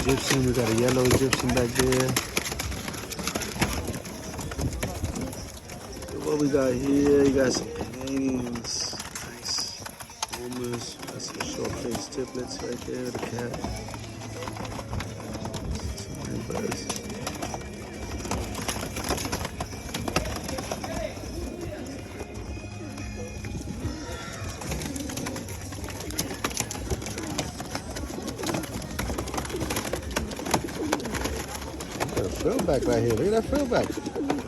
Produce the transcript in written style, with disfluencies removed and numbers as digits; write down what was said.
Egyptian, we got a yellow Egyptian back there. So what we got here? You got some Canadians, nice boomers. Got some short-faced triplets right there. The cat. Some birds. Frillback right here. Look at that frillback.